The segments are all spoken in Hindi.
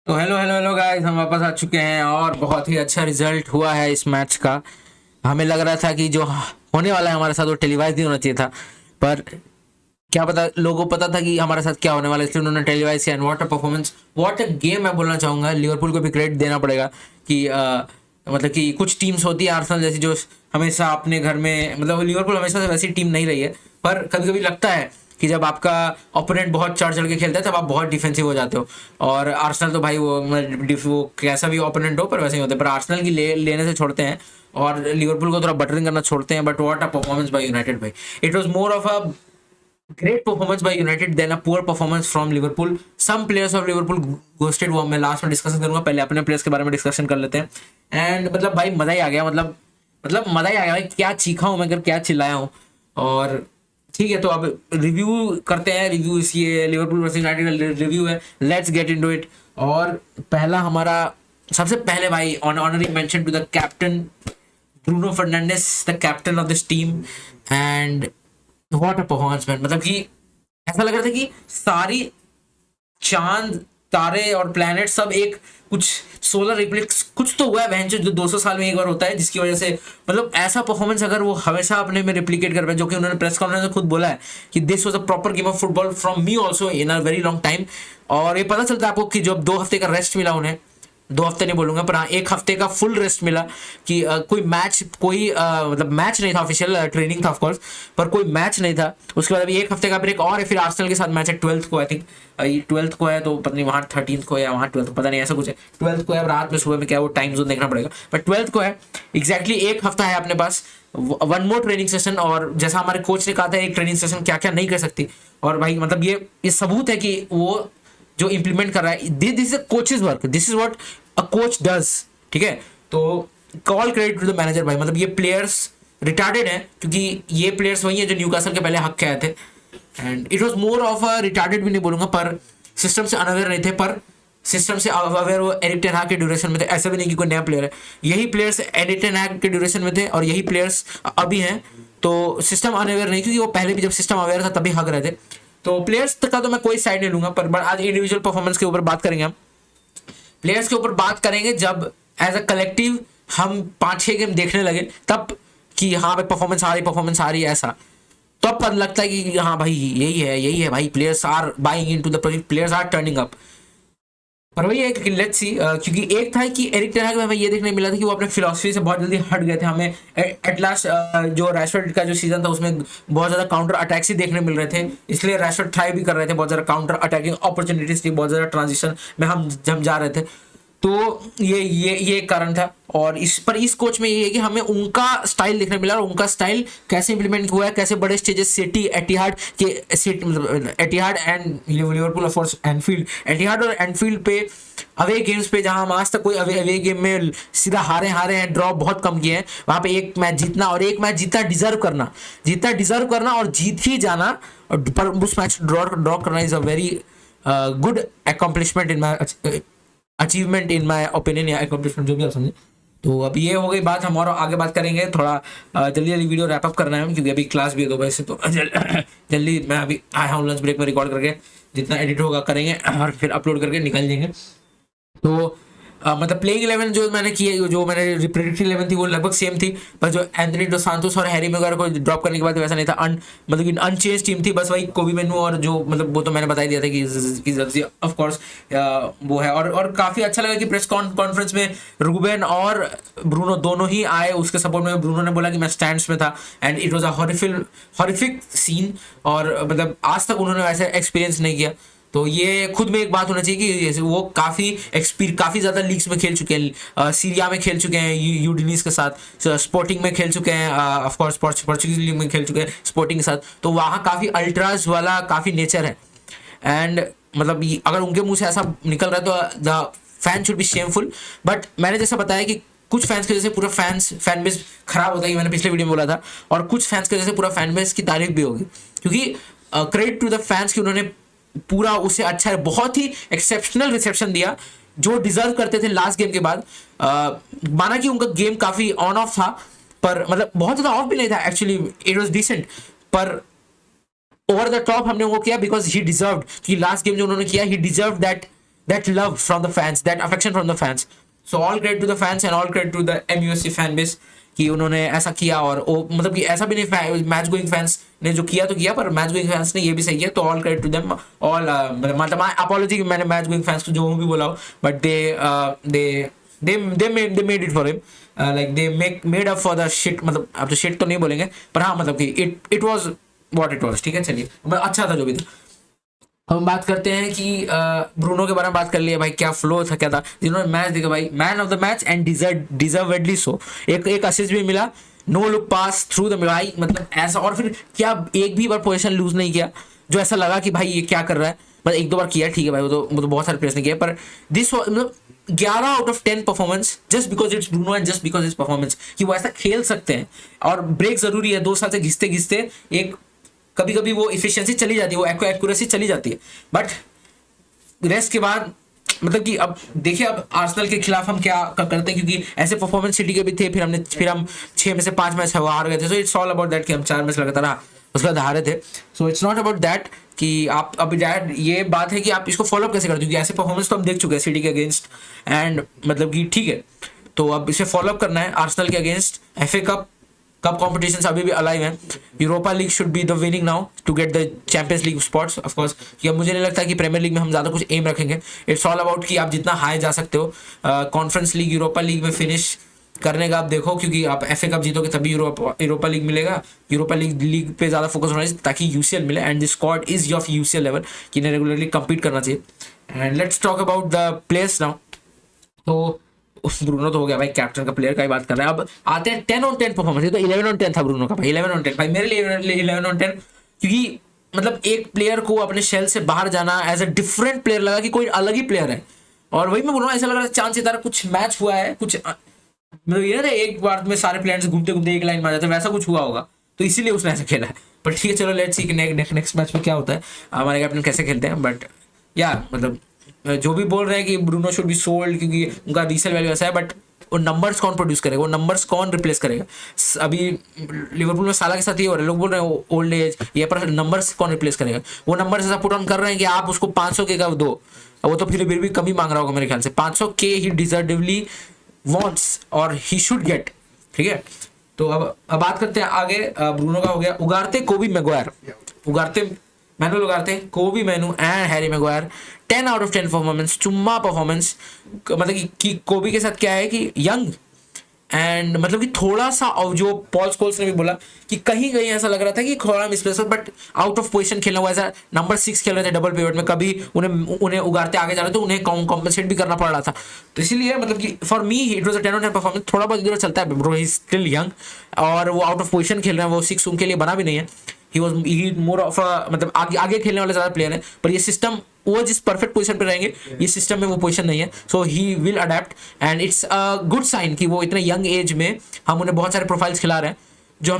तो हेलो हेलो हेलो गाइस, हम वापस आ चुके हैं और बहुत ही अच्छा रिजल्ट हुआ है इस मैच का। हमें लग रहा था कि जो होने वाला है हमारे साथ वो टेलीवाइज नहीं होना चाहिए था, पर क्या पता, लोगों को पता था कि हमारे साथ क्या होने वाला है, इसलिए उन्होंने टेलीवाइज किया। And what a performance, what a game. मैं बोलना चाहूँगा लिवरपूल को भी क्रेडिट देना पड़ेगा कि मतलब कि कुछ टीम्स होती है आर्सेनल जैसी जो हमेशा अपने घर में, मतलब लिवरपूल हमेशा से वैसी टीम नहीं रही है, पर कभी कभी लगता है कि जब आपका ओपोनेंट बहुत चढ़ चढ़ के खेलता है तब आप बहुत डिफेंसिव हो जाते हो। और आर्सेनल तो भाई वो कैसा भी ओपोनेंट हो पर वैसे ही होते हैं, पर आर्सेनल की लेने से छोड़ते हैं और लिवरपूल को थोड़ा बटरिंग करना छोड़ते हैं। But what a performance by United भाई। It was more of a great performance by United than a poor performance from Liverpool. Some players of Liverpool ghosted, वो मैं लास्ट में डिस्कशन करूंगा, पहले अपने प्लेयर्स के बारे में डिस्कशन कर लेते हैं। एंड मतलब भाई मजा ही आ गया, मतलब मजा ही आ गया भाई। क्या चीखा हूं मैं, कर क्या चिल्लाया हूं। और ठीक है, तो अब रिव्यू करते हैं। रिव्यू इस ये लिवरपूल वर्सेस यूनाइटेड रिव्यू है, लेट्स गेट इनटू इट। और पहला हमारा, सबसे पहले भाई honorary mention to the captain Bruno Fernandes, the captain of this team. And what a performance man, मतलब कि ऐसा लग रहा था कि सारी चांद तारे और प्लैनेट सब एक कुछ सोलर रिफ्लेक्स कुछ तो हुआ है बहन जो 200 साल में एक बार होता है, जिसकी वजह से मतलब ऐसा परफॉर्मेंस अगर वो हमेशा अपने में रिप्लिकेट कर पाए, जो कि उन्होंने प्रेस कॉन्फ्रेंस में खुद बोला है कि this was a proper game of football from me also in a very long time. और ये पता चलता है आपको कि जब 2 हफ्ते का रेस्ट मिला उन्हें, 2 हफ्ते नहीं बोलूंगा पर हाँ 1 हफ्ते का फुल रेस्ट मिला कि कोई मैच, कोई मतलब मैच नहीं था, ऑफिशियल ट्रेनिंग था ऑफकोर्स, पर कोई मैच नहीं था। उसके बाद अभी 1 हफ्ते का ब्रेक और है, फिर आर्सेनल के साथ मैच है 12th को, आई थिंक 12th को है, तो पता नहीं वहाँ 13th को है या वहाँ 12th को, पता नहीं ऐसा कुछ है। 12th को है, अब रात में सुबह में क्या वो टाइम जोन देखना पड़ेगा, बट 12th को है। एग्जैक्टली 1 हफ्ता है अपने पास, वन मोर ट्रेनिंग सेशन। और जैसा हमारे कोच ने कहा था एक ट्रेनिंग सेशन क्या क्या नहीं कर सकती, और भाई मतलब ये सबूत है कि वो जो इंप्लीमेंट कर रहा है, this is a coach's work, this is what a coach does. ठीक है, तो call credit to the manager भाई। मतलब ये प्लेयर्स रिटार्डेड हैं, क्योंकि ये प्लेयर्स वही है जो न्यूकासल के पहले हक के आए थे। And it was more of a retarded भी नहीं बोलूंगा, पर सिस्टम से अनअवेयर नहीं थे, पर सिस्टम से अवेयर वो एरिक टेन हाग के ड्यूरेशन में थे। ऐसा भी नहीं कि कोई नया प्लेयर है, यही प्लेयर्स एरिक टेन हाग के ड्यूरेशन में थे और यही प्लेयर्स अभी हैं। तो सिस्टम अनअवेयर नहीं, क्योंकि वो पहले भी जब सिस्टम अवेयर था तभी हक रहे थे। तो प्लेयर्स का तो मैं कोई साइड नहीं लूंगा, पर आज इंडिविजुअल परफॉर्मेंस के ऊपर बात करेंगे हम। प्लेयर्स के ऊपर बात करेंगे जब एज अ कलेक्टिव हम 5-6 गेम देखने लगे, तब कि हाँ भाई परफॉर्मेंस आ रही है ऐसा, तो अब पता लगता है कि हाँ भाई यही है भाई, players are buying into the project, players are turning up. पर वही है कि लेट्स सी, क्योंकि एक था कि एरिक टेन हाग में हमें ये देखने मिला था कि वो अपने फिलॉसफी से बहुत जल्दी हट गए थे। हमें एट लास्ट जो रैशफोर्ड का जो सीजन था उसमें बहुत ज्यादा काउंटर अटैक्स ही देखने मिल रहे थे, इसलिए रैशफोर्ड ट्राई भी कर रहे थे, बहुत ज्यादा काउंटर अटैकिंग अपॉर्चुनिटीज थी, बहुत ज्यादा ट्रांजिशन में हम जा रहे थे। तो ये एक कारण था। और इस कोच में ये है कि हमें उनका स्टाइल देखने मिला, और उनका स्टाइल कैसे इंप्लीमेंट हुआ है, कैसे बड़े स्टेजेस, सिटी, एटिहाड के सिटी, मतलब Etihad and Liverpool of course, Anfield, Etihad और एनफील्ड पे अवे गेम्स पे, जहां हम आज तक कोई अवे गेम में सीधा हारे हैं, ड्रॉ बहुत कम किए हैं, वहां पे एक मैच जीतना और एक मैच जीतना डिजर्व करना और जीत ही जाना, और पर उस मैच ड्रॉ करना is a very good accomplishment in my achievement, in my opinion, या अकम्पलिशमेंट जो भी आप समझे। तो अब ये हो गई बात, हम और आगे बात करेंगे थोड़ा। जल्दी जल्दी वीडियो रैप अप करना है क्योंकि अभी क्लास भी है 2 बजे से, तो जल्दी मैं अभी आया हूँ लंच ब्रेक में, रिकॉर्ड करके जितना एडिट होगा करेंगे और फिर अपलोड करके निकल जाएंगे। तो मतलब प्लेइंग 11 जो मैंने की है, जो मैंने प्रेडिक्टेड 11 थी वो लगभग सेम थी, पर जो एंथनी डो सांतोस और हैरी मैग्वायर को ड्रॉप करने के बाद वैसा नहीं था। मतलब कि अनचेंज टीम थी, बस वही कोबी मेनू, और जो मतलब वो तो मैंने बता ही दिया था कि ऑफ कोर्स वो है। और काफी अच्छा लगा कि प्रेस कॉन्फ्रेंस में रूबेन और ब्रूनो दोनों ही आए उसके सपोर्ट में। ब्रूनो ने बोला कि मैं स्टैंड्स में था, and it was a horrific scene, और मतलब आज तक उन्होंने ऐसा एक्सपीरियंस नहीं किया। तो ये खुद में एक बात होना चाहिए कि जैसे वो काफी ज्यादा लीग्स में खेल चुके हैं, सीरिया में खेल चुके हैं यूडिनीज के साथ, स्पोर्टिंग में खेल चुके हैं, ऑफ कोर्स पोर्चुगीज लीग में खेल चुके हैं स्पोर्टिंग के साथ, तो वहाँ काफी अल्ट्राज वाला काफी नेचर है। एंड मतलब अगर उनके मुंह से ऐसा निकल रहा है तो the fan should be shameful. But मैंने जैसा बताया कि कुछ फैंस की वजह से पूरा फैन बेस खराब होता है, मैंने पिछले वीडियो में बोला था, और कुछ फैंस की वजह से पूरा फैन बेस की तारीफ भी होगी, क्योंकि क्रेडिट टू द फैंस कि उन्होंने पूरा उसे अच्छा है, बहुत ही एक्सेप्शनल रिसेप्शन दिया जो डिजर्व करते थे लास्ट गेम के बाद। माना कि उनका गेम काफी ऑन ऑफ था, पर मतलब बहुत ज्यादा ऑफ भी नहीं था, एक्चुअली इट वाज डिसेंट, पर ओवर द टॉप हमने वो किया बिकॉज ही डिजर्व्ड, कि लास्ट गेम जो उन्होंने किया he deserve that that love from the fans, that affection from the fans. So all credit to the fans and all credit to the MUSC fan base कि उन्होंने ऐसा किया। और वो मतलब कि ऐसा भी नहीं, मैच गोइंग फैंस ने जो किया तो किया, पर मैच गोइंग फैंस ने ये भी सही किया, तो all credit to them all. मतलब अपॉलॉजी मैंने मैच गोइंग फैंस को जो भी बोला हो, but they made it for him, like they made up for the shit. मतलब अब तो शिट तो नहीं बोलेंगे, पर हाँ मतलब कि it was what it was. ठीक है, चलिए अच्छा था जो भी था। हम बात करते हैं कि ब्रूनो के बारे में बात कर लिया भाई, क्या फ्लो था, क्या था। जिन्होंने मैच देखा भाई, man of the match and deservedly so. एक असिस्ट भी मिला, no look pass through the भाई, मतलब ऐसा। और फिर क्या एक भी बार पोजीशन लूज नहीं किया जो ऐसा लगा कि भाई ये क्या कर रहा है। बस एक दो बार किया, ठीक है भाई, वो तो बहुत सारे प्लेयर्स ने किया, पर दिस मतलब 11 out of 10 performance just because it's Bruno and just because it's performance, कि वो ऐसा खेल सकते हैं। और ब्रेक जरूरी है, 2 साल से घिसते घिसते एक कभी कभी वो इफिशिएंसी चली जाती है, वो एक्यूरेसी चली जाती है, बट रेस्ट के बाद मतलब कि अब देखिए अब आर्सेनल के खिलाफ हम क्या करते हैं, क्योंकि ऐसे परफॉर्मेंस सिटी के भी थे, फिर हम 6 में से 5 मैच हार गए थे। So it's all about that कि हम 4 मैच लगातार उसके बाद हारे थे। So it's not about that कि आप अभी ये बात है कि आप इसको फॉलो अप कैसे करते हो, क्योंकि ऐसे परफॉर्मेंस तो हम देख चुके हैं सिटी के अगेंस्ट, एंड मतलब कि ठीक है, तो अब इसे फॉलो अप करना है आर्सेनल के अगेंस्ट। FA कप कॉम्पिटिशन अभी भी अलाइव है। Europa League should be the winning now to get the Champions League spots of course. कि अब मुझे नहीं लगता कि प्रीमियर लीग में हम ज़्यादा कुछ एम रखेंगे। इट्स ऑल अबाउट कि आप जितना हाई जा सकते हो। कॉन्फ्रेंस लीग, यूरोपा लीग में फिनिश करने का आप देखो, क्योंकि आप FA कप जीतोगे तभी यूरोपा लीग मिलेगा। यूरोपा लीग पे ज़्यादा फोकस होना चाहिए ताकि UCL मिले, and the squad is of UCL level, कि इन्हें रेगुलरली कम्पीट करना चाहिए। And let's talk about the players now. तो ब्रूनो तो हो गया भाई, कैप्टन का प्लेयर का ही बात कर रहे हैं। अब आते हैं 10 on 10 परफॉर्मेंस। ये तो 11 on 10 था ब्रूनो का भाई, 11 on 10 भाई, मेरे लिए 11 on 10, क्योंकि मतलब एक प्लेयर को अपने शेल से बाहर जाना एज अ डिफरेंट प्लेयर लगा कि कोई अलग ही प्लेयर है। और वही मैं बोल रहा हूँ, ऐसा लग रहा है चांद सितारा कुछ मैच हुआ है, कुछ मतलब ये ना एक बार में सारे प्लेयर्स घूमते घूमते एक लाइन में आ जाते हैं, वैसा कुछ हुआ होगा, तो इसीलिए उसने ऐसा खेला है। पर ठीक है, चलो लेट्स सी कि नेक्स्ट मैच में क्या होता है, हमारे कैप्टन कैसे खेलते हैं। बट या मतलब जो भी बोल रहे हैं कि ब्रूनो शुड बी सोल्ड क्योंकि उनका रीसेल वैल्यू ऐसा है, बट वो नंबर्स कौन प्रोड्यूस करेगा, वो नंबर्स कौन रिप्लेस करेगा। अभी लिवरपूल में साला के साथ ही हो रहा है, लोग बोल रहे हैं ओल्ड एज ये, पर नंबर्स कौन रिप्लेस करेगा। वो नंबर्स ऐसा पुट ऑन कर रहे हैं कि आप उसको 500 के का दो, वो तो फिर भी कम ही मांग रहा होगा मेरे ख्याल से। 500 के ही डिजर्टिवली वॉन्ट्स और ही शुड गेट। ठीक है, तो अब बात करते हैं आगे। ब्रूनो का हो गया। उगारते कोबी मैगवायर, मैनुअल उगारते कोबी मैनू and Harry Maguire 10 out of 10 performance, चुम्मा परफॉर्मेंस। मतलब कि कोबी के साथ क्या है कि यंग एंड मतलब कि थोड़ा सा, और जो पॉल स्कोल्स ने भी बोला कि कहीं कहीं ऐसा लग रहा था कि थोड़ा misplace, but out of position खेलना हुआ, ऐसा नंबर 6 खेल रहे थे डबल पिवट में, कभी उन्हें उगारते आगे जा रहे थे, उन्हें कॉम्पनसेट भी करना पड़ रहा था। तो इसीलिए मतलब कि for me it was a 10 out of 10 performance. थोड़ा बहुत इधर चलता है, ब्रो ही स्टिल यंग, और वो आउट ऑफ पोजीशन खेल रहे हैं, वो 6 उनके लिए बना भी नहीं है। ही मोर ऑफ मतलब आगे खेलने वाले ज़्यादा प्लेयर है, पर ये सिस्टम, वो जिस परफेक्ट पोजीशन पे रहेंगे, ये सिस्टम में वो पोजीशन नहीं है। So he will adapt and it's a good sign कि वो इतने यंग एज में हम उन्हें बहुत सारे प्रोफाइल्स खिला रहे हैं, जो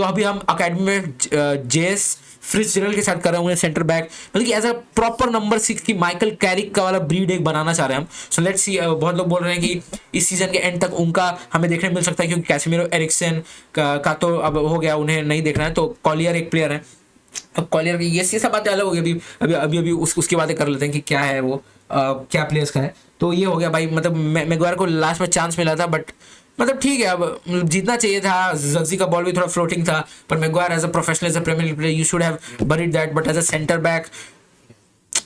अभी हम अकेडमी में जेस फ्रिजरल के साथ कर रहे हैं, उन्हें सेंटर बैक मतलब कि एज अ प्रॉपर नंबर 6 की माइकल कैरिक का वाला ब्रीड एक बनाना चाह रहे हैं हम। So let's see. बहुत लोग बोल रहे हैं कि इस सीजन के एंड तक उनका हमें देखने मिल सकता है, क्योंकि कैसेमिरो एरिक्सन का तो अब हो गया, उन्हें नहीं देखना है। तो कॉलियर एक प्लेयर है, अब कॉलियर की ये सब बातें अलग हो गई। अभी उसकी बातें कर लेते हैं कि क्या है वो, क्या प्लेयर्स का है। तो ये हो गया भाई, मतलब मैगवायर को लास्ट में चांस मिला था, बट मतलब ठीक है, अब जीतना चाहिए था। जग्जी का बॉल भी थोड़ा फ्लोटिंग था, पर Maguire as a professional, as a Premier League player, you should have buried that. But as a centre back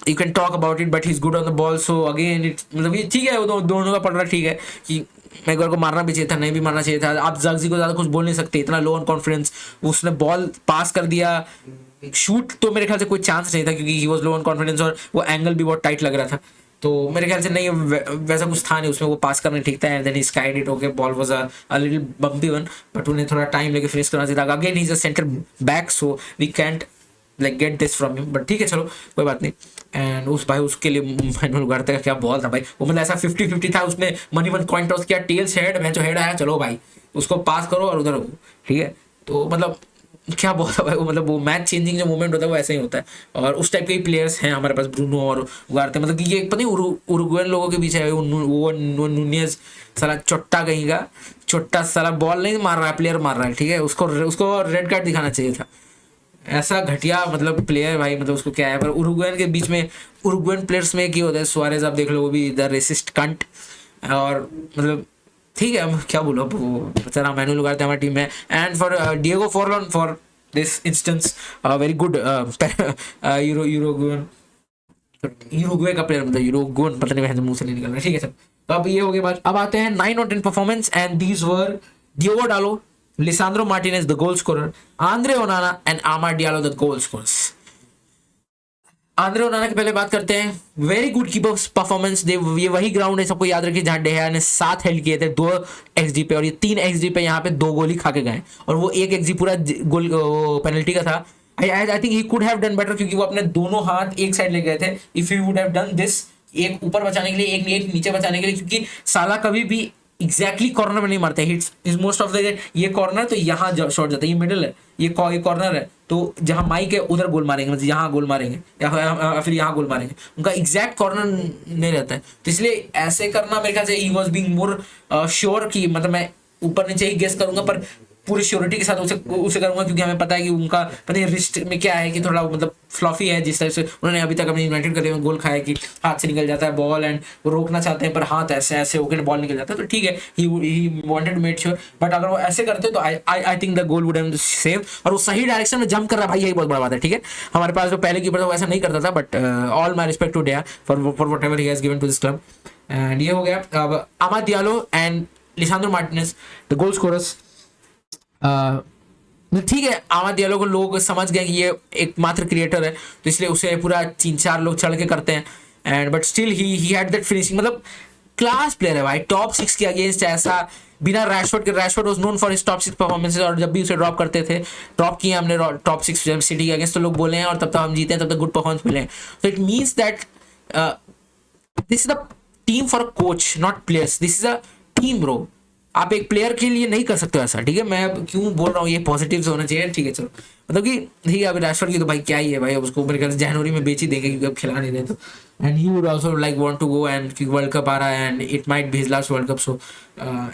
you can talk about it, but he is good on the ball. So again it's मतलब ये ठीक है, वो दोनों का पड़ रहा ठीक है कि मैगवायर को मारना भी चाहिए था, नहीं भी मारना चाहिए था। आप जग्जी को ज़्यादा कुछ बोल नहीं सकते, इतना लो ऑन कॉन्फिडेंस, उसने बॉल पास कर दिया। शूट तो मेरे ख्याल से कोई चांस नहीं था, क्योंकि he was low on confidence, और वो एंगल भी बहुत टाइट लग रहा था। तो मेरे ख्याल से नहीं, वैसा कुछ था नहीं उसमें, वो पास करना ठीक था। And then he skied it, okay, ball was a little bumpy one, but उन्हें थोड़ा टाइम लेके फिनिश करना चाहिए था। Again he is a centre back, so we can't like get this from him, but ठीक है, चलो कोई बात नहीं। एंड उस भाई उसके लिए मैनुअल उगारते का क्या बॉल था भाई, वो मतलब ऐसा 50-50 था। उसने मनी वन कॉइन टॉस किया, टेल्स हेड, मैं जो हेड आया, चलो भाई उसको पास करो और उधर, ठीक है। तो मतलब क्या बॉल था भाई वो, मतलब वो मैच चेंजिंग जो मोमेंट होता है वो ऐसे ही होता है। और उस टाइप के ही प्लेयर्स हैं हमारे पास, ब्रूनो और उगारते, मतलब कि ये पता नहीं उरुग्वेन लोगों के पीछे है वो नूनियस साला चोट्टा कहीं का, चोट्टा साला बॉल नहीं मार रहा है, प्लेयर मार रहा है, ठीक है। उसको रेड कार्ड दिखाना चाहिए था। ऐसा घटिया मतलब प्लेयर भाई, मतलब उसको क्या है। पर उरुग्वेन के बीच में, उरुग्वेन प्लेयर्स में क्या होता है, सुआरेज आप देख लो, वो भी द रेसिस्ट कंट। और मतलब ठीक है, अब क्या बोलो, अब वो बेचारा मैनुअल उगाते हमारी टीम में। And for Diego Forlan for this instance very good Uruguayan, Uruguay का प्लेयर, मतलब यूरोगुएन पता नहीं मुंह से नहीं निकल रहा, ठीक है सर। तो अब ये हो गया बात। अब आते हैं 9 और 10 performance, and these were Diogo Dalot, Lisandro Martinez the goal scorer, Andre Onana and Amad Diallo the goal scorers. Andre Onana की पहले बात करते हैं। Very good keeper performance. ये वही ग्राउंड है, सबको याद रखिए, जहां डेहा ने 7 हेल्ड किए थे 2 एक्सजी पे, और ये 3 एक्सजी पे यहाँ पे 2 गोल ही खा के गए, और वो 1 एक्सजी पूरा गोल पेनल्टी का था। आई think he could have done better, क्योंकि वो अपने दोनों हाथ एक साइड ले गए थे। If you would have done this, एक ऊपर बचाने के लिए, एक नीचे बचाने के लिए, क्योंकि साला कभी भी एग्जैक्टली कॉर्नर में नहीं मारते hits is most of the, ये कॉर्नर तो यहाँ शॉट जाता है, ये मिडिल है, ये कॉर्नर है, तो जहां माइक है उधर गोल मारेंगे, मतलब यहाँ गोल मारेंगे या फिर यहाँ गोल मारेंगे, उनका एग्जैक्ट कॉर्नर नहीं रहता है। तो इसलिए ऐसे करना मेरे ख्याल से he was being more sure कि मतलब मैं ऊपर नीचे ही गेस करूंगा, पर पूरी श्योरिटी के साथ उसे करूंगा, क्योंकि हमें पता है कि उनका पता नहीं रिस्ट में क्या है, कि थोड़ा मतलब फ्लॉफी है, जिस तरह से उन्होंने अभी तक अपने यूनाइटेड करते हुए गोल खाया कि हाथ से निकल जाता है बॉल, एंड वो रोकना चाहते हैं पर हाथ ऐसे ऐसे होकर बॉल निकल जाता है। तो ठीक है, he wanted to make sure, but अगर वो ऐसे करते तो I think the goal would have save. और वो सही डायरेक्शन में जंप कर रहा है भाई, यही बहुत बड़ा बात है, ठीक है। हमारे पास जो पहले कीपर था वो ऐसा नहीं करता था, but all my respect to De Gea for whatever he has given to this club. And ये हो गया। अब Amad Diallo and Lisandro Martinez the goal scorers. ठीक है, आमाद डियालो को लोग समझ गए कि ये एकमात्र क्रिएटर है, तो इसलिए उसे पूरा 3-4 लोग चढ़ के करते हैं, and but still he had that finishing, मतलब क्लास प्लेयर है भाई। टॉप 6 के अगेंस्ट ऐसा बिना रैशफोर्ड के, Rashford was known for his top 6 performances, और जब भी उसे ड्रॉप करते थे, ड्रॉप किया हमने टॉप 6 जब सिटी के अगेंस्ट, तो लोग बोले हैं, और तब तक हम जीते हैं, तब तक गुड परफॉर्मेंस मिले हैं। तो it means that this is the team for a coach, not players, this is a team bro. आप एक प्लेयर के लिए नहीं कर सकते ऐसा, ठीक है। मैं क्यों बोल रहा हूँ, ये पॉजिटिव्स होना चाहिए, ठीक है चलो। मतलब कि ठीक है, अभी रैशफोर्ड की तो भाई क्या ही है भाई, अब उसको मेरे ख्याल से जनवरी में बेच ही देंगे, क्योंकि अब खिला नहीं रहे तो। And he would also like want to go, and क्योंकि वर्ल्ड कप आ रहा है, and it might be his last World Cup, so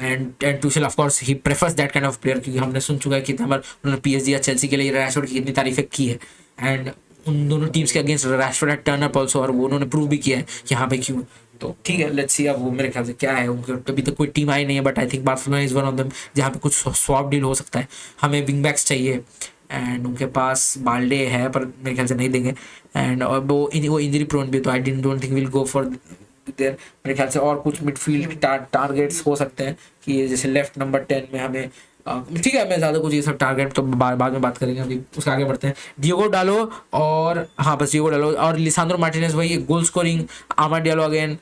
and Tuchel of course he prefers that kind of player, क्योंकि हमने सुन चुका है कि उन्होंने पीएसजी या चेल्सी के लिए रैशफोर्ड की कितनी तारीफें की है, एंड उन दोनों टीम्स के against Rashford had turn up also, और वो उन्होंने प्रूव भी किया है कि हाँ भाई क्यों। तो ठीक है, लेट्स सी अब वो मेरे ख्याल से क्या है, उनके अभी तक कोई टीम आई नहीं है, but I think Barcelona is one of them जहाँ पे कुछ स्वैप डील हो सकता है। हमें विंग बैक्स चाहिए, एंड उनके पास बाल्डे है, पर मेरे ख्याल से नहीं देंगे, एंड और वो इंजरी प्रोन भी, तो I don't think will go for their. मेरे ख्याल से और कुछ मिडफील्ड टारगेट्स हो सकते हैं, कि जैसे लेफ्ट नंबर 10 में हमें ठीक है, मैं ज़्यादा कुछ ये सब टारगेट तो बाद में बात करेंगे, अभी उसके आगे बढ़ते हैं। डियोगो डालो और हाँ बस डियोगो डालो और लिसांड्रो मार्टिनेज, वही goal scoring, Amad Diallo again,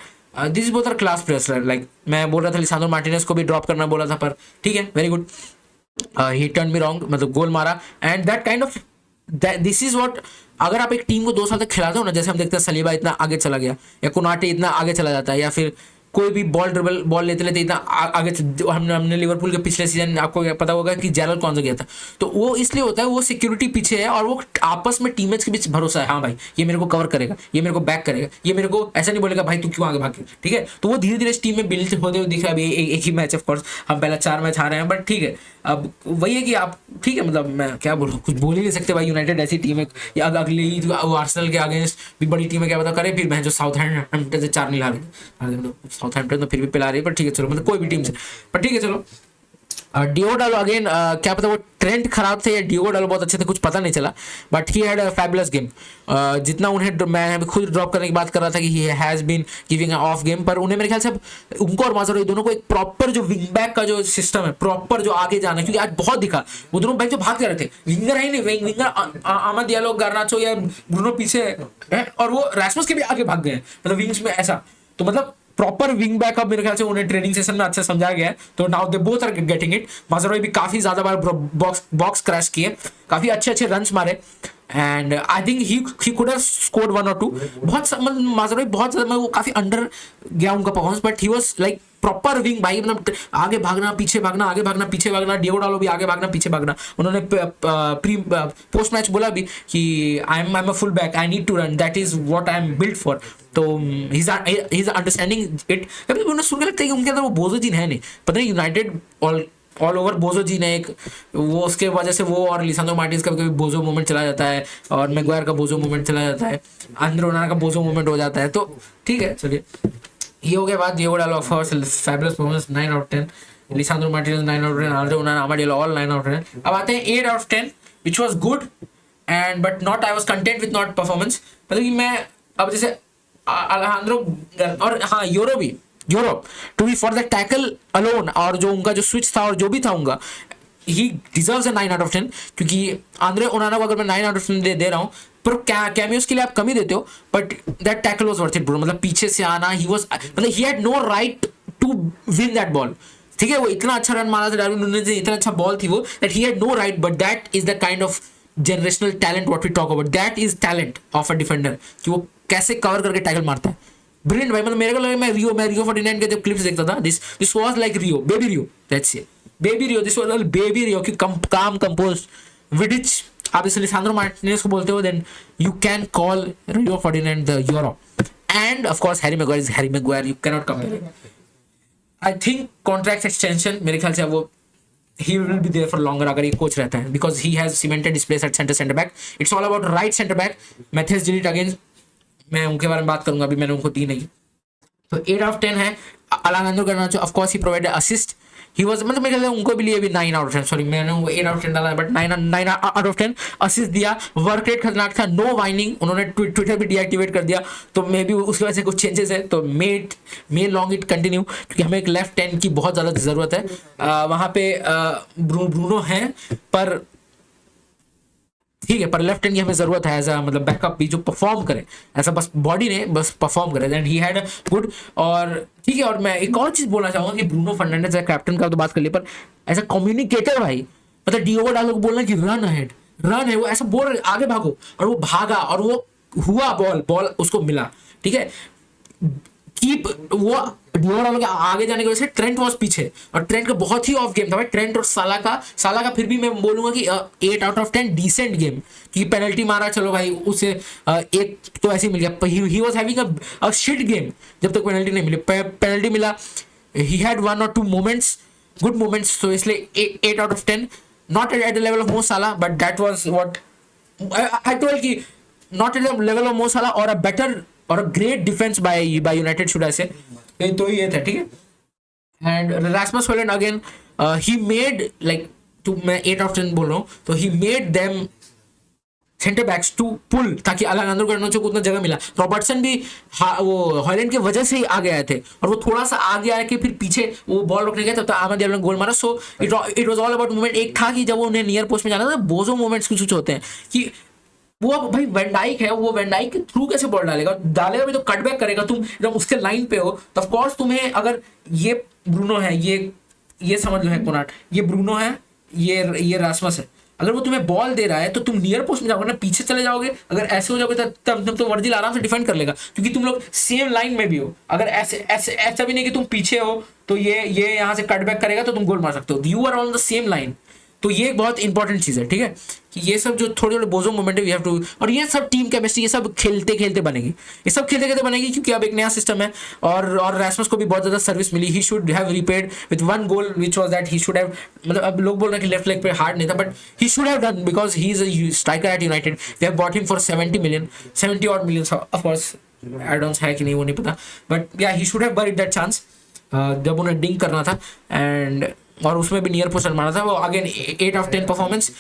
this both are class players. Like मैं बोल रहा था लिसांड्रो मार्टिनेज को भी ड्रॉप करना बोला था, पर ठीक है, वेरी गुड, ही टर्न मी रॉन्ग, मतलब गोल मारा, and that kind of this is what, अगर आप एक टीम को 2 साल तक खिलाते हो ना, जैसे हम देखते हैं सलीबा इतना आगे चला गया, या कोनाटे इतना आगे चला जाता है, या फिर कोई भी बॉल लेते लेते इतना आगे, हमने लिवरपूल के पिछले सीजन आपको पता होगा कि जेरल कौन सा गया था, तो वो इसलिए होता है, वो सिक्योरिटी पीछे है, और वो आपस में टीममेट्स के बीच भरोसा है, हाँ भाई ये मेरे को कवर करेगा, ये मेरे को बैक करेगा, ये मेरे को ऐसा नहीं बोलेगा भाई तू क्यों आगे भागे, ठीक है। तो वो धीरे धीरे इस टीम में बिल्ड होते हुए दिख रहा है। अभी एक ही मैच, ऑफ कोर्स हम पहला 4 मैच हारे हैं, बट ठीक है, अब वही है कि आप ठीक है, मतलब मैं क्या बोलूँ, कुछ बोल ही नहीं सकते भाई। यूनाइटेड ऐसी टीम है, या अगली आर्सेनल के अगेंस्ट भी बड़ी टीम है, क्या पता करे, फिर मैं जो साउथहैम्पटन से 4-0 हार गई, साउथहैम्पटन तो फिर भी पिला रही है, पर ठीक है चलो, मतलब कोई भी टीम से, पर ठीक है चलो। डियोगो डालो अगेन, क्या पता वो ट्रेंड खराब थे या डियोगो डालो बहुत अच्छे थे, कुछ पता नहीं चला, but he had a fabulous game. जितना उन्हें, मैं खुद ड्रॉप करने की बात कर रहा था कि he has been giving of game, पर उन्हें मेरे ख्याल से उनको और माजरो दोनों को एक प्रॉपर जो विंग बैक का जो सिस्टम है, प्रॉपर जो आगे जाना है, क्योंकि आज बहुत दिखा वो दोनों बैक जो भाग रहे थे, विंगर है ही नहीं, विंगर आमाद डियालो, गार्नाचो या ब्रूनो पीछे है, और वो रैसमस के भी आगे भाग गए, मतलब विंग्स में ऐसा, तो मतलब प्रॉपर विंग बैक अब मेरे ख्याल से उन्हें ट्रेनिंग सेशन में अच्छे समझाया गया है, तो now they both are getting it. Mazraoui भी काफी ज्यादा बार बॉक्स क्रैश किए, काफी अच्छे रन्स मारे, and I think he could have scored 1 और 2। बहुत माजरोई बहुत ज्यादा, वो काफी अंडर गया उनका performance, but he was like proper wing भाई, मतलब आगे भागना पीछे भागना, आगे भागना पीछे भागना, डियोगो डालो भी आगे भागना पीछे भागना। उन्होंने प्री पोस्ट मैच बोला भी कि I am a full back, I need to run, that is what I am built for. तो ही इज अंडरस्टैंडिंग इट। कभी उन्हें सुन के लगता है कि उनके अंदर वो बोझोजीन है नहीं, पता नहीं यूनाइटेड और ऑल ओवर बोजो जी ने एक वो उसके वजह से वो और लिसांड्रो मार्टिनेज का कभी बोजो मोमेंट चला जाता है और मैगवायर का बोजो मोमेंट चला जाता है, आंद्रे ओनाना का बोजो मोमेंट हो जाता है। तो ठीक है चलिए, ये हो गया बात Diego Dalot fabulous performance 9 out of 10, Lisandro Martinez 9 out of 10, Andre Onana, Amad Diallo all 9 out of 10। अब आते हैं 8 out of 10 which was good and but not I was content with not performance. मतलब कि मैं अब जैसे अलेहांद्रो और हाँ Europe to be for the tackle alone और जो उनका जो स्विच था और जो भी था उनका, ही डिजर्व्स अ 9 आउट ऑफ 10, क्योंकि आंद्रे ओनाना को अगर मैं 9 आउट ऑफ 10 दे रहा हूँ पर कैमियोस के लिए आप कमी देते हो, but that tackle was worth it bro. मतलब पीछे से आना, ही वाज मतलब he had no right to win that ball. ठीक है, वो इतना अच्छा रन मारा था डार्विन नूनेज ने, इतना अच्छा बॉल थी वो, that he had no right, but that is the kind of generational talent what we talk about. That is talent of a defender कि वो कैसे कवर करके टैकल मारता है। ब्रिलियंट भाई, मतलब मेरे को लगा मैं रियो 49 के जब क्लिप्स देखता था, this was like Rio, baby Rio, that's it, baby Rio, this was baby Rio कि काम कंपोज विडिच आप इस लिसांड्रो मार्टिनेज को बोलते हो, then you can call Rio 49 the Europe. And of course Harry Maguire is Harry Maguire, you can not compare. I think contract extension मेरे ख्याल से वो he will be there for longer अगर ये कोच रहता है, because he has cemented his place at center back. It's all about right center back. Matthias de Ligt again, मैं उनके बारे में बात करूंगा, अभी मैंने उनको दी नहीं। तो 8 आउट ऑफ 10 है। अलेहांद्रो Garnacho of course he provided assist, he was मतलब मेरे ख्याल उनको भी लिए भी 9 आउट ऑफ 10, सॉरी मैंने उनको 8 आउट ऑफ 10 डाला, बट 9 आउट ऑफ 10 असिस्ट दिया। वर्क रेट खतरनाक था, नो वाइनिंग, उन्होंने ट्विटर भी डीएक्टिवेट कर दिया, तो मे बी उसकी वजह से कुछ चेंजेस है, तो मे लॉन्ग इट कंटिन्यू, क्योंकि हमें एक लेफ्ट 10 की बहुत ज़्यादा ज़रूरत है। वहाँ पे ब्रूनो है पर ठीक है, पर लेफ्ट हैंड की हमें जरूरत है एज अ मतलब बैकअप भी जो परफॉर्म करे, ऐसा बस बॉडी ने बस परफॉर्म करे, एंड ही हैड गुड। और ठीक है, और मैं एक और चीज बोलना चाहूंगा कि ब्रूनो फर्नांडिस कैप्टन का तो बात कर ली, पर एज अ कम्युनिकेटर भाई, मतलब डिएगो डालो को बोलना कि रन अहेड, रन है, वो ऐसा बोल रहे आगे भागो, और वो भागा और वो हुआ बॉल उसको मिला। ठीक है, कीप वो डिएगो डालो के आगे जाने की वजह से ट्रेंट वॉज पीछे, और ट्रेंट का बहुत ही ऑफ गेम था भाई, ट्रेंट और साला का फिर भी मैं बोलूंगा कि 8 आउट ऑफ 10 डिसेंट गेम, कि पेनल्टी मारा चलो भाई उसे एक तो ऐसे ही मिल गया, he was having a shit game जब तक पेनल्टी नहीं मिली, पेनल्टी मिला, he had 1 or 2 moments, good moments, तो इसलिए 8 out of 10, not at the level of Mo Salah, but that was what I told कि not at the level of Mo Salah और अ बेटर और a great defence by United should I say, तो ये था। ठीक है, and Rasmus Hojlund again he made like to, मैं 8 आउट ऑफ 10 बोल रहा हूँ, तो he made them centre backs to pull, ताकि अलेहांद्रो गार्नाचो को उतना जगह मिला। रॉबर्टसन भी वो हॉयलैंड की वजह से ही आगे आए थे, और वो थोड़ा सा आगे आके फिर पीछे वो बॉल रोकने गया, तब तक आमद ने गोल मारा। So it was all about movement. एक था कि जब उन्हें नियर पोस्ट में जाना था, बोजो मूवमेंट्स कुछ होते हैं कि वो भाई वेंडाइक है, वो वेंडाइक के थ्रू कैसे बॉल डालेगा भी तो कटबैक करेगा, तुम एकदम उसके लाइन पे हो, तो ऑफ कोर्स तुम्हें अगर ये ब्रूनो है, ये समझ लो है कोनाट, ये ब्रूनो है, ये रास्मस है, अगर वो तुम्हें बॉल दे रहा है तो तुम नियर पोस्ट में जाओगे ना, पीछे चले जाओगे, अगर ऐसे हो जाओगे तब तो वर्जिल आराम से डिफेंड कर लेगा, क्योंकि तुम लोग सेम लाइन में भी हो। अगर ऐसा भी नहीं कि तुम पीछे हो तो ये यहाँ से कटबैक करेगा तो तुम गोल मार सकते हो, you are on the same line. तो ये एक बहुत इंपॉर्टेंट चीज़ है, ठीक है, कि ये सब जो थोड़े थोड़े बोजो मोमेंट है वी हैव टू, और ये सब टीम केमिस्ट्री, ये सब खेलते खेलते बनेगी, ये सब खेलते खेलते बनेगी, क्योंकि अब एक नया सिस्टम है, और रास्मस को भी बहुत ज़्यादा सर्विस मिली। He should have repaid with 1 goal which was that he should have, मतलब अब लोग बोल रहे हैं कि लेफ्ट लेग पे हार्ड नहीं था, but he should have done because he is a striker at United. They have bought him for 70 million, 70 odd million, of course add-ons है कि नहीं वो नहीं पता, बट या he should have buried that chance जब उन्हें डिंक करना था, एंड और उसमें भी नियर पोस्ट मारा था वो। Again 8 out of 10 performance,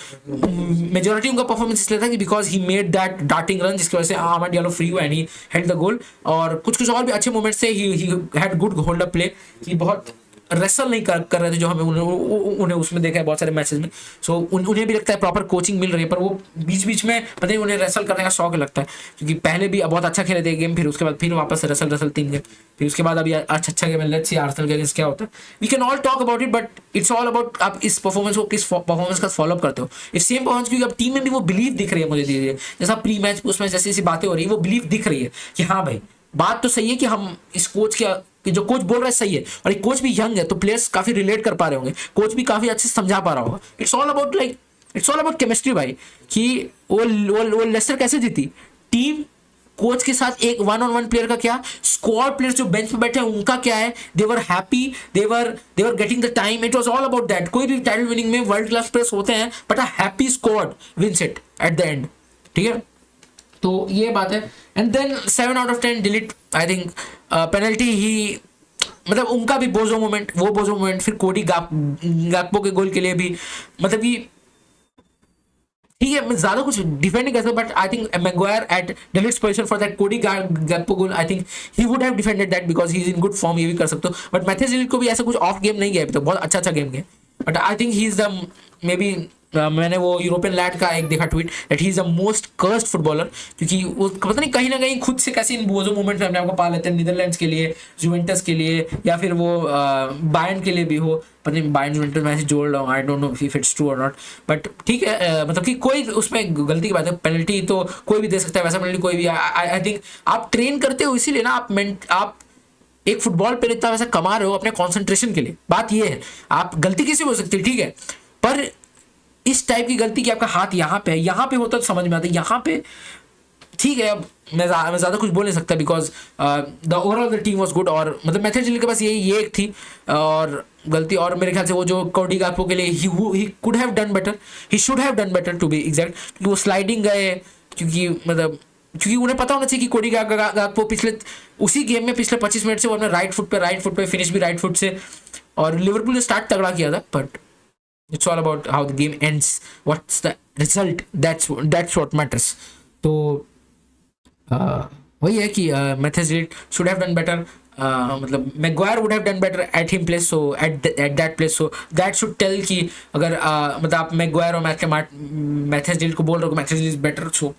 majority उनका परफॉर्मेंस इसलिए था कि because he made that darting run, जिसकी वजह से आमद डियालो फ्री हुआ and he held the goal, और कुछ और भी अच्छे मोमेंट्स थे। He had good hold up play, कि बहुत रेसल नहीं कर रहे थे जो हमें उन्हें उसमें देखा है बहुत सारे मैचेस में। सो उन्हें भी लगता है प्रॉपर कोचिंग मिल रही है, पर वो बीच बीच में पता नहीं उन्हें रेसल करने का शौक लगता है, क्योंकि पहले भी बहुत अच्छा खेले थे गेम, फिर उसके बाद फिर वापस रेसल 3 गेम, फिर उसके बाद अभी अच्छा गेम। लेट्स सी आर्सेनल के अगेंस्ट क्या होता है। We can all talk about it, but it's all about आप इस परफॉर्मेंस को किस परफॉर्मेंस का फॉलो करते हो, इस सेम परफॉर्मेंस, क्योंकि अब टीम में भी वो बिलीव दिख रही है मुझे धीरे धीरे, जैसा प्री मैच पोस्ट मैच जैसी बातें हो रही है, वो बिलीव दिख रही है कि हाँ भाई बात तो सही है कि हम इस कोच कि जो कोच बोल रहा है सही है, और एक कोच भी यंग है तो प्लेयर्स काफी रिलेट कर पा रहे होंगे, कोच भी काफी अच्छे से समझा पा रहा होगा। इट्स ऑल अबाउट केमिस्ट्री भाई, कि वो लेस्टर कैसे जीती, टीम कोच के साथ एक वन ऑन वन प्लेयर का क्या, स्क्वाड प्लेयर्स जो बेंच पे बैठे हैं उनका क्या है, they were happy, they were getting the time, it was all about that. कोई भी टाइटल विनिंग में वर्ल्ड क्लास प्लेयर्स होते हैं but a happy squad wins it at the end, ठीक है। तो ये बात है। And then 7 out of 10 De Ligt, I think penalty ही, मतलब उनका भी बोजो मोमेंट, वो बोजो मोमेंट, फिर कोडी गाकपो के गोल के लिए भी, मतलब कि ठीक है, मैं ज्यादा कुछ डिफेंड नहीं कर सकता, but I think Maguire at De Ligt's position for that Cody Gakpo goal, I think he would have defended that because he is in good form, ये भी कर सकते हो। बट मैथ्यूज डिलीट को भी ऐसा कुछ ऑफ गेम नहीं गया अभी तक, बहुत अच्छा गेम गया, but I think he is the may be, मैंने वो यूरोपियन लैड का एक देखा tweet that he is the most cursed footballer, क्योंकि वो पता नहीं कहीं ना कहीं खुद से कैसे इन बोझो मोमेंट्स में अपने आपको पा लेते हैं, नीदरलैंड्स के लिए, जुवेंटस के लिए, या फिर वो बायर्न के लिए भी हो, पता नहीं बायर्न जुवेंटस मैं ऐसे जोड़ रहा हूँ, I don't know if it's true और नॉट, बट ठीक है, मतलब कि कोई उसमें गलती की बात है, पेनल्टी तो कोई भी दे सकता है, वैसा पेनल्टी कोई भी, आई थिंक आप ट्रेन करते हो इसीलिए ना, आप एक फुटबॉल पे इतना वैसा कमा रहे हो अपने कॉन्सेंट्रेशन के लिए, बात ये है। आप गलती किसी हो सकती है, ठीक है, पर इस टाइप की गलती कि आपका हाथ यहाँ पे है, यहाँ पे होता तो समझ में आता, यहाँ पे ठीक है। अब मैं ज़्यादा कुछ बोल नहीं सकता because the overall the team was good, और मतलब मैथ्यूज के पास ये एक थी और गलती, और मेरे ख्याल से वो जो कोडी गाकपो के लिए he could have done better, he should have done better to be exact, क्योंकि वो स्लाइडिंग गए, क्योंकि उन्हें पता होना चाहिए कि कोडी गाकपो पिछले उसी गेम में पिछले 25 मिनट से वो अपने राइट फुट पे फिनिश भी राइट फुट से, और लिवरपूल ने स्टार्ट तगड़ा किया था, but it's all about how the game ends, what's the result, that's what matters। तो वही है कि Matthijs de Ligt should have done better, मतलब Maguire would have done better at him place, so at that place, so that should tell कि अगर मतलब आप मैगवायर और मैथ्यूज डिलीट को बोल रहे हो Matthijs de Ligt is better, so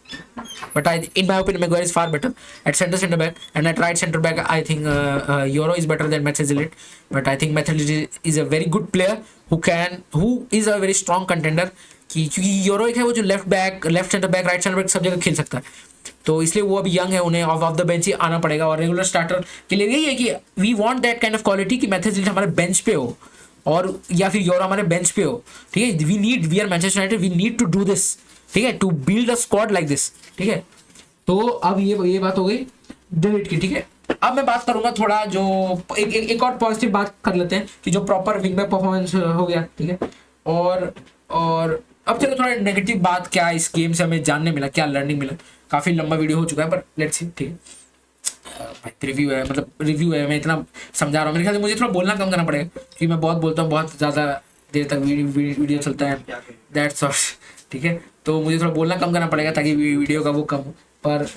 but in my opinion Maguire is far better at center back, and at right center back I think Euro is better than Mathys Delit, but I think Mathys Delit is a very good player who is a very strong contender, क्योंकि यूरो एक है वो जो left centre back right centre back सब जगह खेल सकता है, तो इसलिए वो अभी यंग है, उन्हें ऑफ द बेंच ही आना पड़ेगा, और रेगुलर स्टार्टर के लिए यही है कि we want that kind of quality कि मैथ्यूज डिलीट हमारे बेंच पे हो, और या फिर यूरो हमारे बेंच पे हो, ठीक है। We are Manchester United, we need to do this, ठीक है, to build a squad like this, ठीक है। तो अब ये बात हो गई डिलीट की, ठीक है। अब मैं बात करूंगा थोड़ा जो एक और पॉजिटिव बात कर लेते हैं कि जो प्रॉपर विंग बैक परफॉर्मेंस हो गया, ठीक है, और अब चलो थोड़ा नेगेटिव बात क्या इस गेम से हमें जानने मिला, क्या लर्निंग मिला। काफी लंबा वीडियो हो चुका है, पर लेट्स सी, ठीक है, रिव्यू है, मतलब रिव्यू है, मैं इतना समझा रहा हूँ, मेरे ख्याल से मुझे थोड़ा बोलना कम करना पड़ेगा, क्योंकि मैं बहुत बोलता हूँ, बहुत ज़्यादा देर तक वीडियो चलता है, दैट्स ऑल, ठीक है। तो मुझे थोड़ा बोलना कम करना पड़ेगा ताकि वीडियो का वो कम हो, पर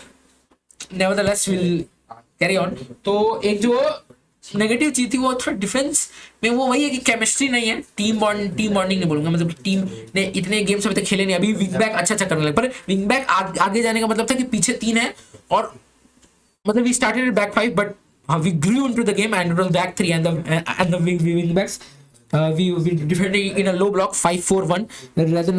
नेवरदलेस विल कैरी ऑन। तो एक जो नेगेटिव चीज थी वो थोड़ा डिफेंस में वो वही है कि केमिस्ट्री नहीं है, टीम बॉन्डिंग नहीं बोलूंगा, मतलब टीम ने इतने गेम्स अभी तक खेले नहीं, अभी विंग बैक अच्छा करने लगे, पर विंग बैक आगे जाने का मतलब था कि पीछे 3 है, और मतलब we started back 5 but we grew into the game and it was back 3 and the wing backs we defended in a low block 5-4-1 rather than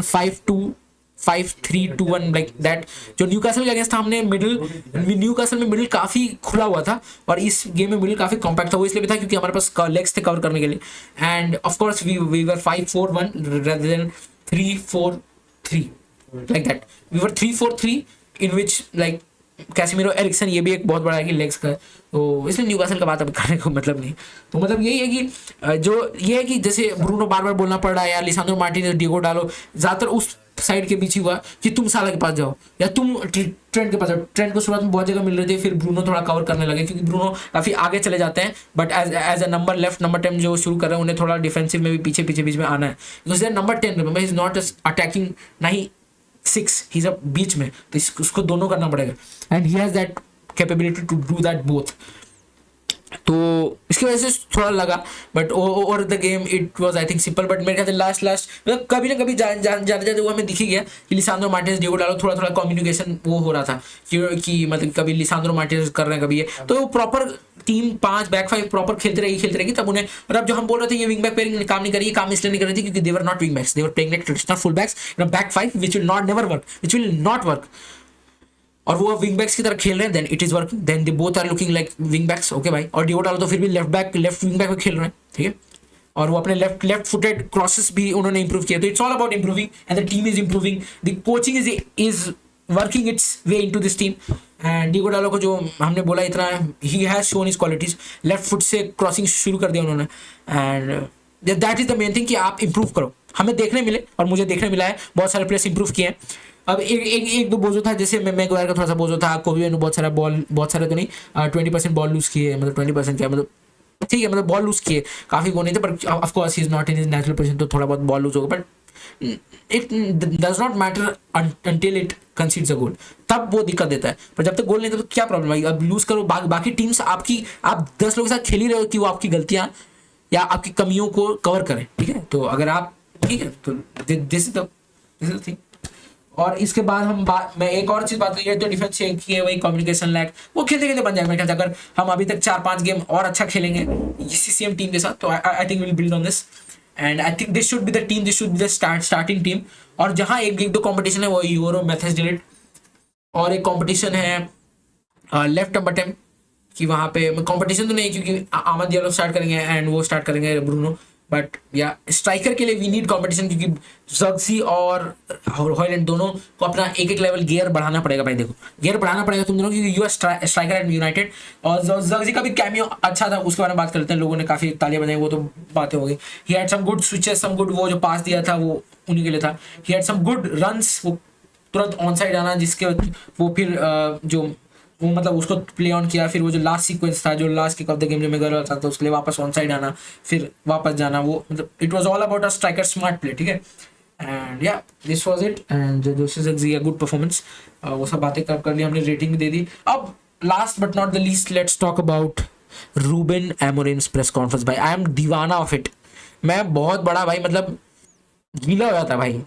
5-3-2-1 like that। जो न्यूकासल के अगेंस्ट था हमने न्यूकासल में मिडिल काफी खुला हुआ था, और इस गेम में मिडिल काफी कॉम्पैक्ट था, वो इसलिए भी था क्योंकि हमारे पास लेग्स थे कवर करने के लिए, and of course we were 5-4-1 rather than 3-4-3 like that। we were 3-4-3 in which like Casemiro Eriksen, ये भी एक बहुत बड़ा है कि लेग्स का, तो इसलिए न्यूकासल का बात अब करने को मतलब नहीं। तो मतलब यही है कि जो ये है कि जैसे ब्रूनो बार बार बोलना पड़ रहा है, या लिसांड्रो मार्टिनेज डिगो डालो, ज्यादातर उस साइड के बीच ही हुआ कि तुम साला के पास जाओ या तुम ट्रेंड के पास जाओ। ट्रेंड को शुरुआत में बहुत जगह मिल रही थी, फिर ब्रूनो थोड़ा कवर करने लगे क्योंकि ब्रूनो काफी आगे चले जाते हैं, but as a number left number 10 जो शुरू कर रहे हैं उन्हें थोड़ा डिफेंसिव में भी पीछे बीच में आना है, because number 10 remember he is not attacking, ना ही 6, ही इज बीच में, तो उसको दोनों करना पड़ेगा, and he has that capability to do that both. तो इसकी वजह से थोड़ा लगा, but over the game it was I think simple, but मेरे ख्याल से लास्ट मतलब कभी ना कभी जाते वो हमें दिख ही गया कि लिसांड्रो मार्टिनेज डिगो डालो, थोड़ा कम्युनिकेशन वो हो रहा था कि मतलब कभी लिसांड्रो मार्टिनेज कर रहे हैं कभी ये, तो प्रॉपर टीम 5 बैक 5 प्रॉपर खेलते रहेगी तब उन्हें। और अब जो हम बोल रहे थे ये विंग बैक पेयरिंग काम नहीं करी, काम इसलिए नहीं कर रही थी क्योंकि they were not wing backs, they were playing like traditional full backs in a back 5 which will not work, और वो विंग बैक्स की तरह खेल रहे हैं, then it is working, then they both are looking like wing backs, okay भाई। और डिगो डालो तो फिर भी लेफ्ट विंग बैक में खेल रहे हैं, ठीक है, और वो अपने लेफ्ट फुटेड क्रॉसेस भी उन्होंने इंप्रूव किया, तो it's all about improving and the team is improving, the coaching is working its way into this team. And Diego Dalot को जो हमने बोला इतना he has shown his qualities, left foot से क्रॉसिंग शुरू कर दिया उन्होंने। And that is the main thing कि आप इंप्रूव करो, हमें देखने मिले और मुझे देखने मिला है बहुत सारे प्लेयर्स इंप्रूव किए हैं। अब एक दो बोझो था, जैसे मैगवायर का थोड़ा सा बोझो था, कोबी ने बहुत सारा बॉल, बहुत सारे तो नहीं 20% बॉल लूज किए, मतलब 20% क्या मतलब ठीक है, मतलब बॉल लूज किए, काफी वो नहीं थे, पर of course he is not in his natural position, तो थोड़ा बहुत बॉल लूज होगा, but it does not matter until it concedes a goal, तब वो दिक्कत देता है। पर जब तक गोल नहीं था तो क्या प्रॉब्लम है, अब लूज करो, बाकी टीम्स आपकी, आप 10 लोगों के साथ खेल ही रहे हो कि वो आपकी गलतियां या आपकी कमियों को कवर करें, ठीक है। तो अगर आप ठीक है तो दिस इज द थिंग। और इसके बाद मैं एक और चीज बात करिए तो डिफेंस की है, वही कम्युनिकेशन लैक, वो खेलते खेलते बन जाएगा मेरे ख्याल से। अगर हम अभी तक 4-5 गेम और अच्छा खेलेंगे इसी सेम टीम के साथ, तो I think will build on this, and I think this should be the team, this should be the starting team. और जहां एक दो कॉम्पिटिशन है वो यूरो मैथेस डिलीट, और एक कॉम्पिटिशन है लेफ्ट बटन कि वहां पे कंपटीशन तो नहीं है क्योंकि आमद दियालो स्टार्ट करेंगे एंड वो स्टार्ट करेंगे ब्रूनो, बट या स्ट्राइकर के लिए वी नीड कंपटीशन, क्योंकि जग्सी और हॉयलैंड दोनों को अपना एक लेवल गियर बढ़ाना पड़ेगा। भाई देखो गियर बढ़ाना पड़ेगा तुम दोनों, क्योंकि you are striker at United. और जग्सी का भी कैमियो अच्छा था, उसके बारे में बात करते हैं, लोगों ने काफी तालियां बजाई, वो तो बातें हो गई। He had some good switches, some good, वो जो पास दिया था वो उन्हीं के लिए था। He had some good runs, वो तुरंत ऑन साइड आना, जिसके वो फिर जो वो मतलब उसको प्ले ऑन किया, फिर वो जो लास्ट सीक्वेंस था, जो last kick off the game जो मेगा था, तो उसके लिए वापस ऑन साइड आना, फिर वापस जाना, वो मतलब it was all about a striker smart play, ठीक है। एंड या this was it, and Joshi good performance, वो सब बातें कर ली हमने, रेटिंग भी दे दी। अब last but not the least, let's talk about Ruben Amorim's press conference. भाई आई एम दीवाना ऑफ इट, मैं बहुत बड़ा भाई मतलब गीला हो जाता भाई,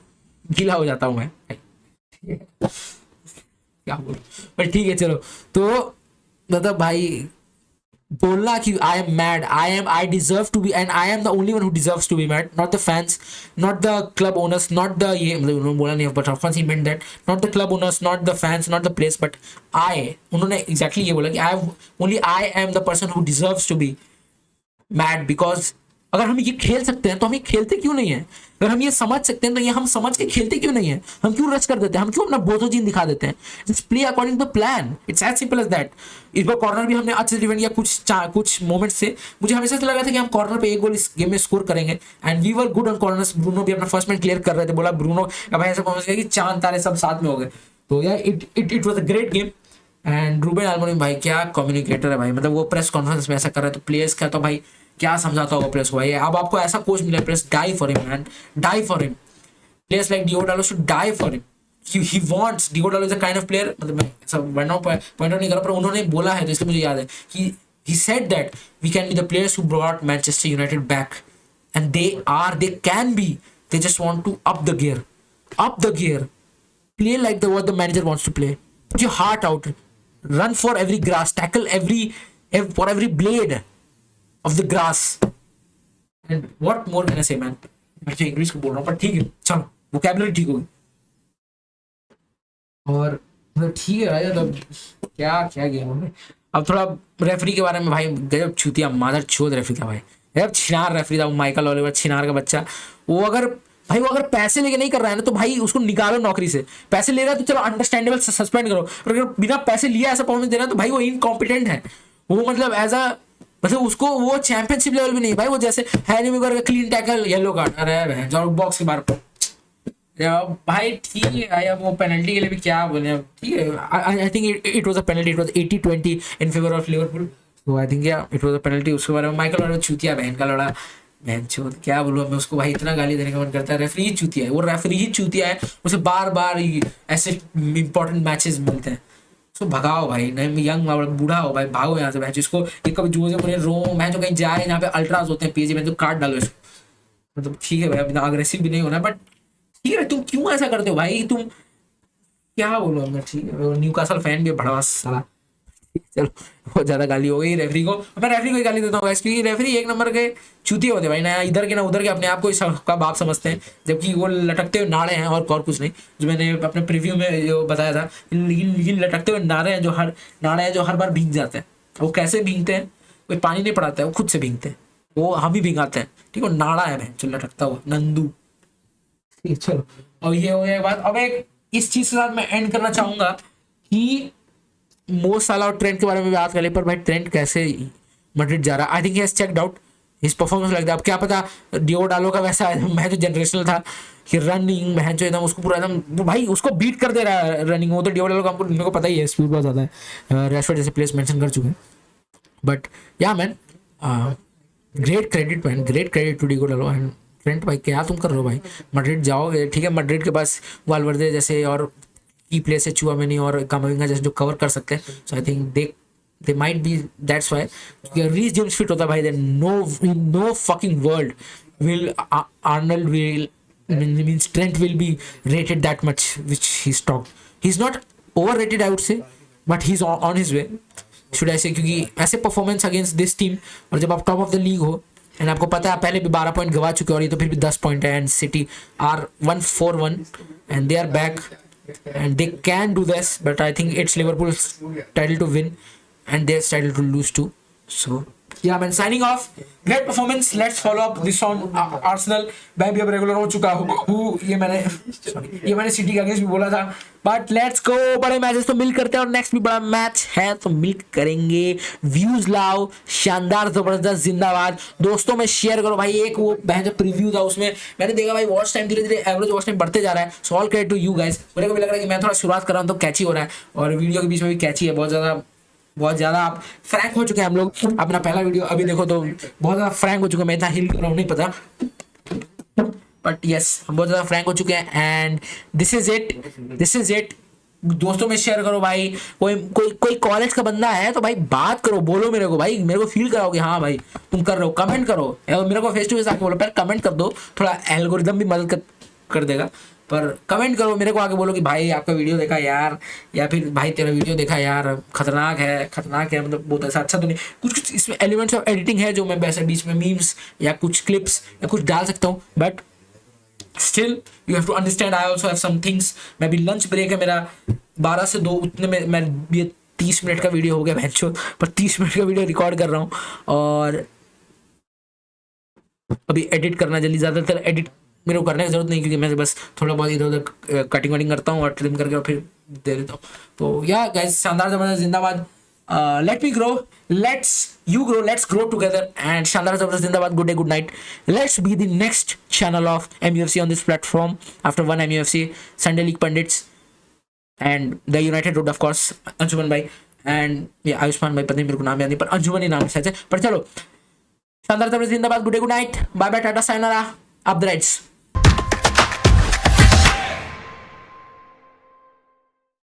गीला हो जाता हूँ मैं क्या बोल, पर ठीक है चलो। तो मतलब भाई बोलना कि I am mad, I deserve to be, and I am the only one who deserves to be mad, not the fans, not the club owners, not the ये मतलब उन्होंने बोला नहीं, but of course he meant that, not the club owners, not the fans, not the players, but I, उन्होंने एग्जैक्टली ये बोला कि I am the person who deserves to be mad, because अगर हम ये खेल सकते हैं तो हम ये खेलते क्यों नहीं है, अगर हम ये समझ सकते हैं तो ये हम समझ के खेलते क्यों नहीं है, हम क्यों रश कर देते हैं, हम क्यों अपना बोधो जीन दिखा देते हैं। Just play according to plan, it's as simple as that. इस बार कॉर्नर भी हमने अच्छे से डिफेंड किया, कुछ मोमेंट्स से मुझे हमेशा से लगा था कि हम कॉर्नर पे एक गोल इस गेम में स्कोर करेंगे, and we were good on corners. Bruno भी अपना फर्स्ट मैच क्लियर कर रहे थे, बोला ब्रूनो का भाई ऐसा पहुंच गया कि चांद तारे सब साथ में हो गए। तो यार it was a great game. And Ruben Amorim भाई क्या कम्युनिकेटर है भाई, मतलब वो प्रेस कॉन्फ्रेंस में ऐसा कर रहा है तो प्लेयर्स का तो भाई क्या समझाता होगा प्लेयर्स को भाई। अब आपको ऐसा कोच मिला, players die for him man, die for him. Players like Diego Dalot should die for him, he wants, Diego Dalot is a kind of player, मतलब मैं सब पॉइंट आउट नहीं कर रहा, पर उन्होंने बोला है तो इसलिए मुझे याद है कि he said that we can be the players who brought Manchester United back, and they can be, they just want to up the gear, play like what the manager wants to play, put your heart out, run for every grass, tackle for every blade of the grass, and what more can I say man, मैं इंग्लिश को बोल रहा हूँ पर ठीक है चलो, वोकैबुलरी ठीक होगी। और मतलब ठीक है भाई, मतलब क्या गेम है। अब थोड़ा रेफरी के बारे में भाई, गजब छूतिया मादर चोद रेफरी था भाई, गजब छिनार रेफरी था वो माइकल ओलिवर, छिनार का बच्चा। वो अगर पैसे लेके नहीं कर रहा है ना तो भाई उसको निकालो नौकरी से, पैसे ले रहा है तो चलो अंडरस्टैंडेबल सस्पेंड करो, पर अगर बिना पैसे लिया ऐसा परफॉर्मेंस दे रहा है तो भाई वो इनकॉम्पिटेंट है। वो मतलब मतलब उसको वो चैंपियनशिप लेवल भी नहीं है भाई, वो जैसे हैरी मैग्वायर का क्लीन टैकल येलो कार्ड, अरे जाओ बॉक्स के बाहर भाई। ठीक है भाई, अब वो पेनल्टी के लिए भी क्या बोले, अब ठीक है, I think it was a penalty, it was 80-20 in favour of Liverpool, so I think या इट वाज अ पेनल्टी। उसके बारे में माइकल ओलिवर चूतिया बहन का लड़ा, बहन चोद क्या बोलूं मैं उसको भाई, इतना गाली देने का मन करता है। रेफरी ही चूतिया है, वो रेफरी ही चूतिया है, उसे बार ऐसे इंपॉर्टेंट मैचेस मिलते हैं, उसको भगाओ भाई, नहीं यंग बूढ़ा हो भाई, भागो यहाँ से भाई। जिसको एक कभी जोजे मुझे मैं जो कहीं जाए जहाँ पे अल्ट्रास होते हैं पीएजी में, तो काट डालो इसको, मतलब ठीक है भाई, अब अग्रेसिव भी नहीं होना, बट ठीक है तुम क्यों ऐसा करते हो भाई, तुम क्या बोलो मैं, ठीक है न्यूकासल फैन भी भड़वास साला। चलो बहुत ज्यादा गाली हो गई रेफरी को, मैं रेफरी को ही गाली देता हूँ क्योंकि रेफरी एक नंबर के चूतिए होते भाई, ना इधर के ना उधर के, अपने आप को सबका बाप समझते हैं, जबकि वो लटकते हुए नाड़े हैं और कुछ नहीं, जो मैंने अपने प्रीव्यू में जो बताया था। लेकिन लटकते हुए नाड़े हैं जो हर बार भीग जाते हैं। वो कैसे भीगते हैं, कोई पानी नहीं पड़ाता है, वो खुद से भीगते हैं, वो हम ही भीगाते हैं, ठीक है। नाड़ा है जो लटकता हुआ नंदू, चलो। और ये हो गया बात। अब इस चीज के साथ मैं एंड करना चाहूंगा कि मो साला और ट्रेंट के बारे में बात कर ले, पर भाई ट्रेंट कैसे मैड्रिड जा रहा है, आई think he has checked out his performance like that. अब क्या पता डियो डालो का वैसा मैच जो जनरेशनल था कि रनिंग मैच जो एकदम उसको पूरा एकदम भाई उसको बीट कर दे रहा है रनिंग। वो तो डियो डालो का हमको मेरे को पता ही है, स्पीड बहुत ज्यादा है, रैशफोर्ड जैसे प्लेयर्स मेंशन कर चुके हैं। But yeah man, great credit man, great credit to Diogo Dalot and Trent. भाई क्या तुम कर रहे हो भाई, मैड्रिड जाओगे ठीक है, मैड्रिड के पास वालवर्दे जैसे और की प्लेयर से चुआमेनी और कामाविंगा जैसे जो कवर कर सकते हैं। So I think they might be, that's why Reece James fit होता भाई, then no fucking world will Arnold will means Trent will be rated that much which he's talked. He's not overrated I would say, but he's on his way should I say, क्योंकि ऐसे परफॉर्मेंस अगेंस्ट दिस टीम और जब आप टॉप ऑफ द लीग हो एंड आपको पता है पहले भी 12 पॉइंट गवा चुके और ये तो फिर भी 10 पॉइंट है and City are 1-4-1 and they are back and they can do this, but I think it's Liverpool's title to win and their title to lose too. So yeah man, signing off. Great performance. Let's follow up this on Arsenal. मैं भी अब रेगुलर हो चुका हूँ, ये मैंने सिटी के अगेंस्ट भी बोला था। बट लेट्स गो, बड़े मैचेस तो मिल करते हैं और नेक्स्ट भी बड़ा मैच है तो मिल करेंगे। व्यूज लाओ, शानदार जबरदस्त जिंदाबाद, दोस्तों में शेयर करो भाई। एक वो बहन जो प्रीव्यू था उसमें मैंने देखा भाई वॉच टाइम धीरे धीरे एवरेज वॉच टाइम बढ़ते जा रहा है। So all credit to you guys. मेरे को भी लग रहा है कि मैं थोड़ा शुरुआत कर रहा हूँ तो कैची हो रहा है और वीडियो के बीच में भी कैची है बहुत ज़्यादा आप फ्रैंक हो चुके हैं हम लोग। अपना पहला वीडियो अभी देखो तो बहुत ज़्यादा फ्रैंक हो चुके हैं, मैं इतना हिल कर रहा हूँ नहीं पता, बट यस हम बहुत ज़्यादा फ्रैंक हो चुके हैं एंड दिस इज इट। दोस्तों में शेयर करो भाई। कोई कॉलेज का बंदा है तो भाई बात करो, बोलो मेरे को भाई, मेरे को फील कराओ कि हाँ भाई तुम कर रहे हो। कमेंट करो, मेरे को फेस टू फेस आके बोलो, पहले कमेंट कर दो, थोड़ा एल्गोरिदम भी मदद कर देगा, पर कमेंट करो मेरे को आके बोलो कि भाई आपका वीडियो देखा यार, या फिर भाई तेरा वीडियो देखा यार खतरनाक है मतलब बहुत ऐसा अच्छा तो नहीं। कुछ इसमें एलिमेंट्स ऑफ एडिटिंग है जो मैं वैसे बीच में मीम्स या कुछ क्लिप्स या कुछ डाल सकता हूँ, but still you have to understand I also have some things. मैं भी लंच ब्रेक है मेरा 12 से 2, उतने में मैं ये 30 मिनट का वीडियो हो गया भैंचो, पर 30 मिनट का वीडियो रिकॉर्ड कर रहा हूँ और अभी एडिट करना जल्दी। ज़्यादातर एडिट मेरे को करने की जरूरत नहीं क्योंकि मैं बस थोड़ा बहुत इधर उधर कटिंग वटिंग करता हूँ और ट्रिम करके और फिर दे देता हूँ। तो या गाइस, शानदार जबरदस्त जिंदाबाद, let me grow, let's you grow, let's grow together and शानदार जबरदस्त जिंदाबाद, good day good night. Let's be the next channel of MUFC on this platform after one MUFC, Sunday league pundits and the United road of course, Anjuman भाई एंड ये आयुष्मान भाई, पता नहीं मेरे को नाम याद नहीं पर अंजुमन ही नाम है शायद से। पर चलो, शानदार जबरदस्त जिंदाबाद, good day good night, bye bye, tata sayonara, up the rights.